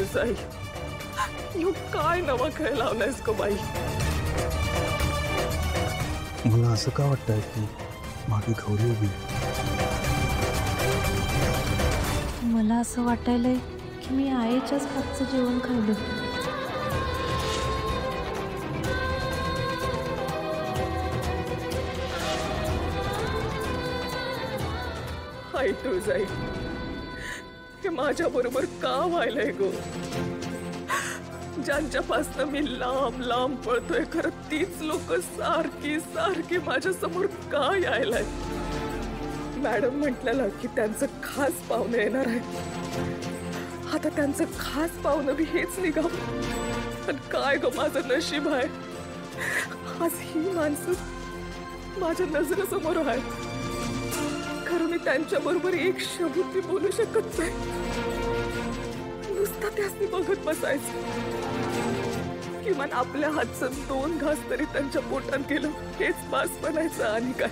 तुझाई you काय नवा खेळ लावलायस गो बाई? मला असं का वाटतंय की मागे गौरी उभी आहे? मला असं वाटायलंय की मी आईच्याच हातचं जेवण खाल्लं. हाय तुझाई हे माझ्या बरोबर का व्हायलंय गो? ज्यांच्यापासून मी लांब लांब पळतोय खरं तीच लोक सारखी सारखी माझ्या समोर का यायलाय? मॅडम म्हटलेलं की त्यांचं खास पाहुणे येणार आहे. आता त्यांचं खास पाहुणं बी हेच निघाव. पण काय ग माझं नशीब आहे, आज ही माणसं माझ्या नजरेसमोर आहे. खरं मी त्यांच्या बरोबर एक शब्द बी बोलू शकत नाही. नुसतं त्यासनी बघत बसायचं. किमान आपल्या हातचं 2 घास तरी त्यांच्या पोटात गेलं हेच बास बनायचं. आणि काय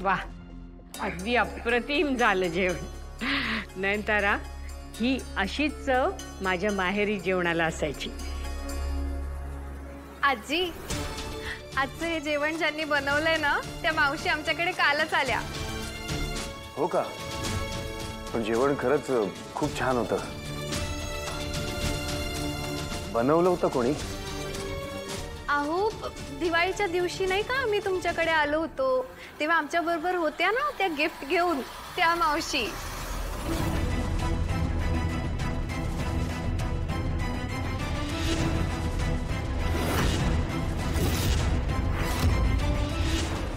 वाह, अगदी अप्रतिम झालं जेवण. नयनतारा, ही अशीच चव माझ्या माहेरी जेवणाला असायची. आजी, आजचं हे जेवण ज्यांनी बनवलंय ना त्या मावशी आमच्याकडे कालच आल्या. हो का? पण जेवण खरंच खूप छान होतं. बनवलं होतं कोणी? अहो, दिवाळीच्या दिवशी नाही का आम्ही तुमच्याकडे आलो होतो तेव्हा आमच्या बरोबर होत्या ना त्या गिफ्ट घेऊन त्या मावशी.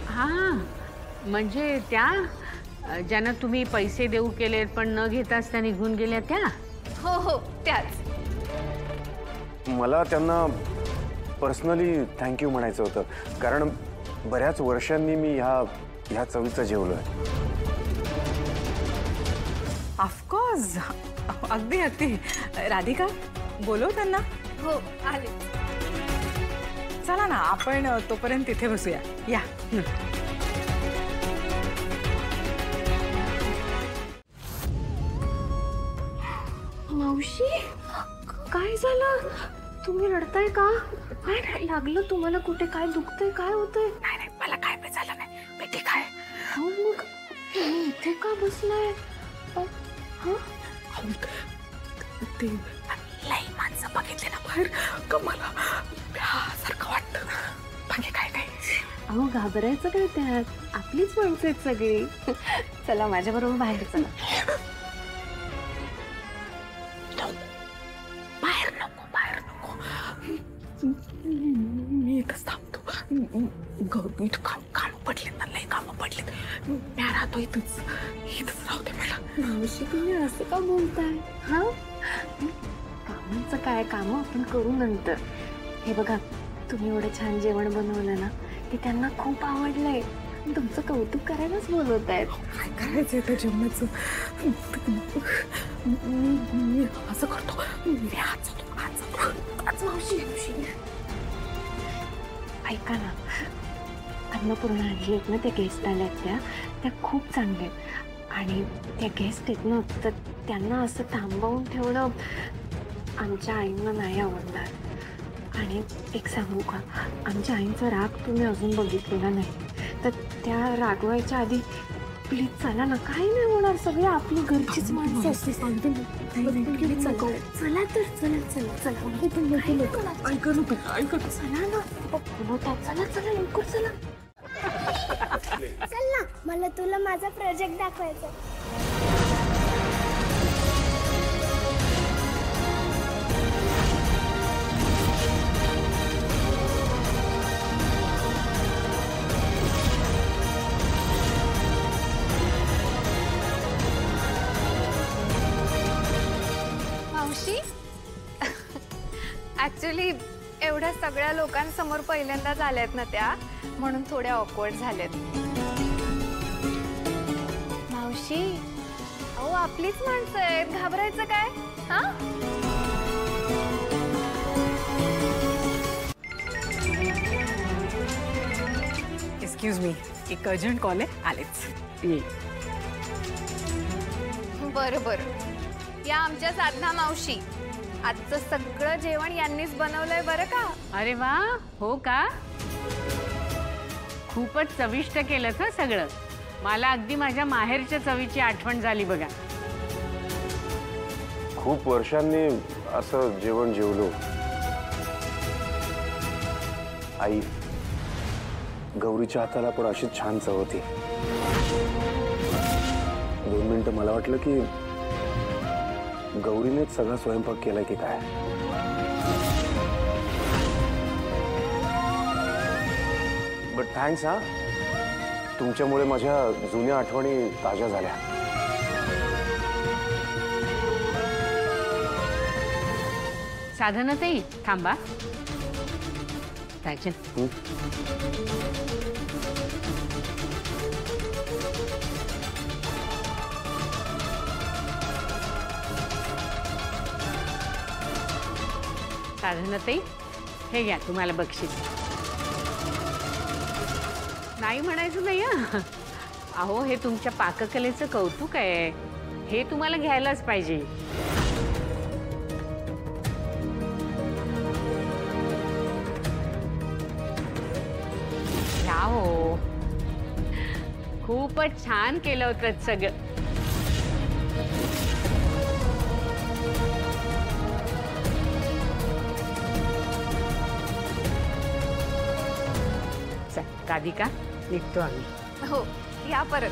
हां, म्हणजे त्या ज्यांना तुम्ही पैसे देऊ केले पण न घेताच त्या निघून गेल्या त्या? हो हो, त्याच. मला त्यांना पर्सनली थँक्यू म्हणायचं होतं, कारण बऱ्याच वर्षांनी मी ह्या चवीचं जेवलोय. ऑफकोर्स, अगदी अगदी. राधिका, बोलव त्यांना. हो, आले. चला ना, आपण तोपर्यंत तिथे बसूया. या. मावशी, काय झालं? तुम्ही रडताय का? काय लागलं तुम्हाला? कुठे काय दुखतंय? काय होतंय? नाही, मला काय पण झालं नाही. मी ठीक आहे. हो, मग तुम्ही इथे का बसलाय? ते लई माणसं बघितले ना बाहेर का मला सारखं वाटतं. बाकी काय काय? अहो, घाबरायचं काय त्यात? आपलीच माणसं आहेत सगळी. चला माझ्या बरोबर बाहेर चला. बाहेर नको. मी इथंच थांबतो. गौरीत काम पडले ना, लई कामं पडले. मी राहतो इथंच राहू दे मला. मावशी, तुम्ही असं का बोलताय? हा, कामांचं काय? काम आपण करू नंतर. हे बघा, तुम्ही एवढं छान जेवण बनवलं ना, ते त्यांना खूप आवडलंय. तुमचं कौतुक करायलाच बोलवत आहेत. काय करायचंय त्या जेवणाचं? मी असं करतो. मी आज जातो. मावशी, ऐका ना, अन्नपूर्णा आजी आहेत ना, त्या गेस्ट आल्यात त्या खूप चांगल्या आहेत. आणि त्या गेस्ट आहेत ना, तर त्यांना असं थांबवून ठेवणं आमच्या आईंना नाही आवडणार. आणि एक सांगू का, आमच्या आईंचा राग तुम्ही अजून बघितलेला नाही. तर त्या रागवायच्या आधी प्लीज चला ना. काही नाही होणार, सगळे आपली घरचीच माणसं असते. चला तर, चला. ऐका ना, चला ना, चला लवकर चला. चल ना, मला तुला माझा प्रोजेक्ट दाखवायचा. मावशी, ऍक्च्युली एवढ्या सगळ्या लोकांसमोर पहिल्यांदाच आल्यात ना त्या, म्हणून थोड्या ऑकवर्ड झाल्यात. मावशी, अहो आपलीच माणसं आहेत, घाबरायचं काय? हा, एक्सक्यूज मी, एक अर्जंट कॉल आहे. आलेच. बरं बरं, या आमच्या साधना मावशी. आजचं सगळं जेवण यांनीच बनवलंय बरं का. अरे वा, हो का? खूपच चविष्ट केलं ना सगळं. मला अगदी माझ्या माहेरच्या चवीची आठवण झाली बघा. खूप वर्षांनी असं जेवण जेवलो. आई, गौरीच्या हाताला पण अशीच छान चव होती. 2 मिनिटं मला वाटलं की गौरीनेच सगळा स्वयंपाक केलाय की काय. बट थँक्स हा, तुमच्यामुळे माझ्या जुन्या आठवणी ताज्या झाल्या. साधनाताई थांबा. राजन, साधनाताई हे घ्या तुम्हाला बक्षीस. नाही म्हणायचं नाही हं. अहो हे तुमच्या पाककलेचं कौतुक आहे. हे तुम्हाला घ्यायलाच पाहिजे. घ्या हो. खूपच छान केलं होतं सगळं. राधिका, निघतो आम्ही. हो, या परत.